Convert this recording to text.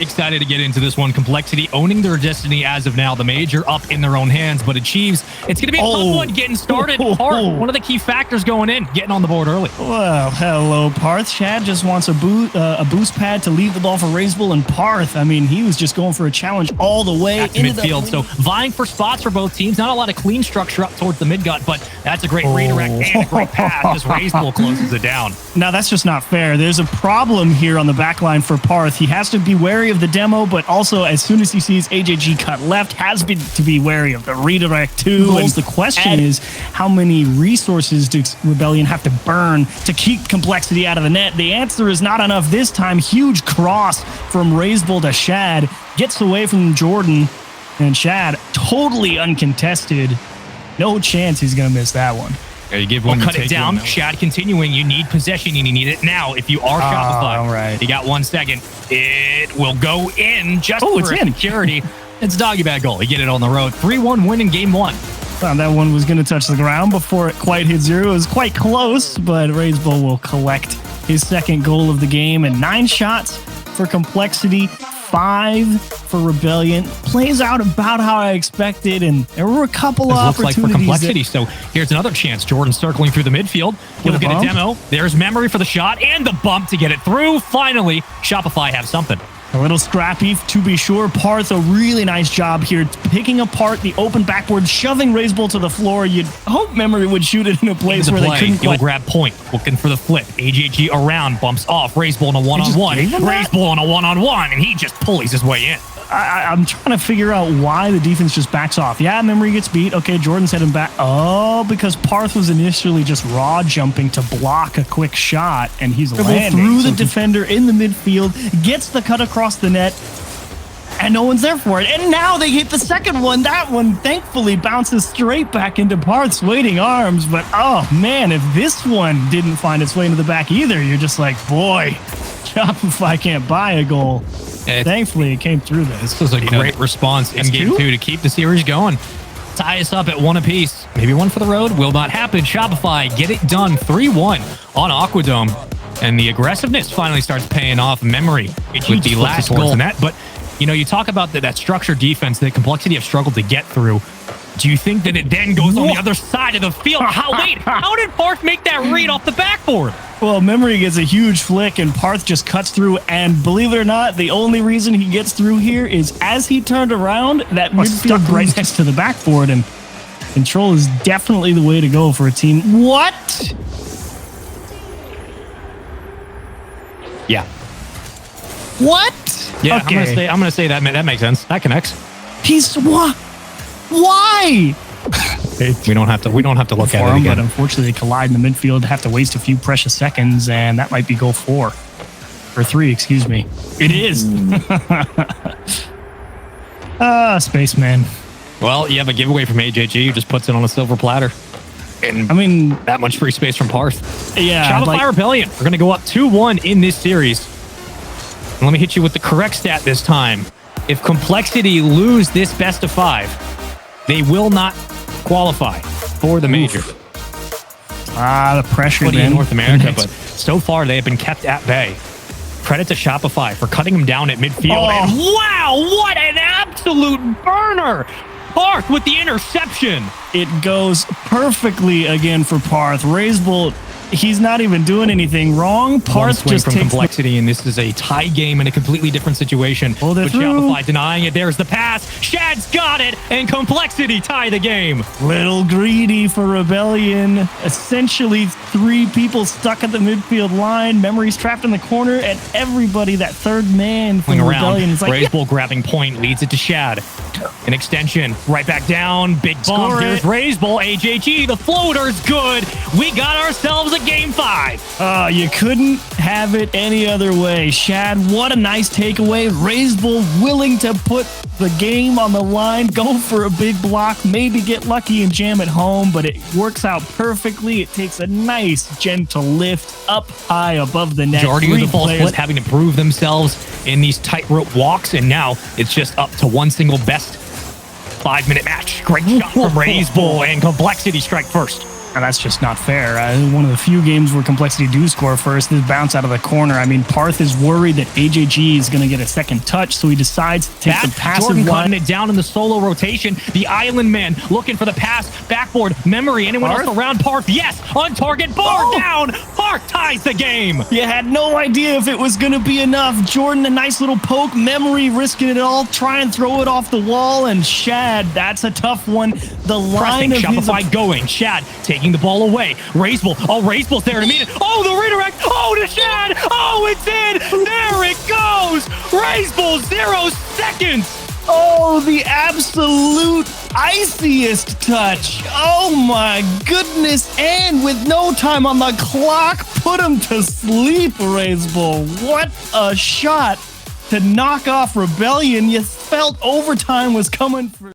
Excited to get into this one. Complexity owning their destiny as of now. The major up in their own hands, but Achieves, it's going to be a tough one getting started. Parth, one of the key factors going in, getting on the board early. Well, hello, Parth. Shad just wants a boost pad to leave the ball for Raisbull, and Parth, I mean, he was just going for a challenge all the way into midfield. So vying for spots for both teams. Not a lot of clean structure up towards the mid gut, but that's a great redirect and a great pass as Raisbull closes it down. Now, that's just not fair. There's a problem here on the back line for Parth. He has to be wary of the demo, but also as soon as he sees AJG cut left, has been to be wary of the redirect too. And the question is, how many resources does Rebellion have to burn to keep Complexity out of the net? The answer is not enough this time. Huge cross from Raisbull to Shad. Gets away from Jordan, and Shad totally uncontested. No chance he's going to miss that one. Yeah, you give one, cut it down. Shad continuing. You need possession, and you need it now. If you are Shopify, all right. You got 1 second. It will go in just for security. It's a doggy bag goal. You get it on the road. 3-1 win in game one. Thought that one was going to touch the ground before it quite hit zero. It was quite close, but Raisbull will collect his second goal of the game. And 9 shots for Complexity, 5 for Rebellion. Plays out about how I expected, and there were a couple of opportunities. Like for Complexity. So here's another chance. Jordan circling through the midfield. He'll get a demo. There's memory for the shot and the bump to get it through. Finally, Shopify have something. A little scrappy, to be sure. Parth, a really nice job here, picking apart the open backboard, shoving Raisbull to the floor. You'd hope Memory would shoot it in a place where they couldn't He'll grab point, looking for the flip. AJG around, bumps off. Raisbull in a one-on-one. Raisbull in a one-on-one, and he just pulleys his way in. I'm trying to figure out why the defense just backs off. Yeah, Memory gets beat. Okay, Jordan's heading back. Oh, because Parth was initially just raw jumping to block a quick shot, and he's landing through the defender in the midfield, gets the cut across the net, and no one's there for it. And now they hit the second one. That one thankfully bounces straight back into Parth's waiting arms. But oh man, if this one didn't find its way into the back either, you're just like, boy, Shopify can't buy a goal. Thankfully, it came through this. This was a great response in game 2 to keep the series going. Tie us up at 1 apiece. Maybe one for the road. Will not happen. Shopify get it done. 3-1 on Aquadome. And the aggressiveness finally starts paying off. Memory with the last goal. But, you know, you talk about that structured defense that Complexity have struggled to get through. Do you think that it then goes on the other side of the field? How did Parth make that read off the backboard? Well, Memory gets a huge flick, and Parth just cuts through. And believe it or not, the only reason he gets through here is as he turned around, that midfield right next to the backboard. And control is definitely the way to go for a team. What? Yeah. What? Yeah, okay. I'm gonna say that makes sense. That connects. He's what? Why? We don't have to look at it again. But unfortunately, they collide in the midfield, have to waste a few precious seconds, and that might be goal 4. Or 3, excuse me. It is. Spaceman. Well, you have a giveaway from AJG who just puts it on a silver platter. And I mean, that much free space from Parth. Yeah. Shopify Rebellion. We're going to go up 2-1 in this series. And let me hit you with the correct stat this time. If Complexity lose this best of 5, they will not qualify for the major. The pressure in North America, but so far they have been kept at bay. Credit to Shopify for cutting them down at midfield. And wow, what an absolute burner! Parth with the interception. It goes perfectly again for Parth. Raisbull, he's not even doing anything wrong. Parth just from takes Complexity, and this is a tie game in a completely different situation. But Shopify denying it. There's the pass. Shad's got it, and Complexity tie the game. Little greedy for Rebellion. Essentially, 3 people stuck at the midfield line. Memory's trapped in the corner, and everybody, that third man from Rebellion, is like, Raisbull grabbing point, leads it to Shad. An extension, right back down, big bump. Here's Raisbull, AJG, the floater's good. We got ourselves a game 5. You couldn't have it any other way. Shad, what a nice takeaway. Raisbull willing to put the game on the line, go for a big block, maybe get lucky and jam it home, but it works out perfectly. It takes a nice, gentle lift up high above the net. Majority of the ball split having to prove themselves in these tightrope walks, and now it's just up to one single best 5-minute match. Great shot from Raisbull, and Complexity strike first. And that's just not fair. One of the few games where Complexity do score first. This bounce out of the corner. I mean, Parth is worried that AJG is going to get a second touch, so he decides to take the passive Jordan line. cutting it down in the solo rotation. The Island Man looking for the pass. Backboard. Memory. Anyone else around Parth? Yes. On target. Bar down. Parth ties the game. You had no idea if it was going to be enough. Jordan, a nice little poke. Memory risking it all. Try and throw it off the wall. And Shad, that's a tough one. The line Pressing, of Shopify going. Shad taking the ball away. Raiseball. Oh, Raiseball's there to meet it. Oh, the redirect. Oh, to Shad. Oh, it's in. There it goes. Raiseball, 0 seconds. Oh, the absolute iciest touch. Oh my goodness. And with no time on the clock, put him to sleep, Raiseball. What a shot to knock off Rebellion. You felt overtime was coming for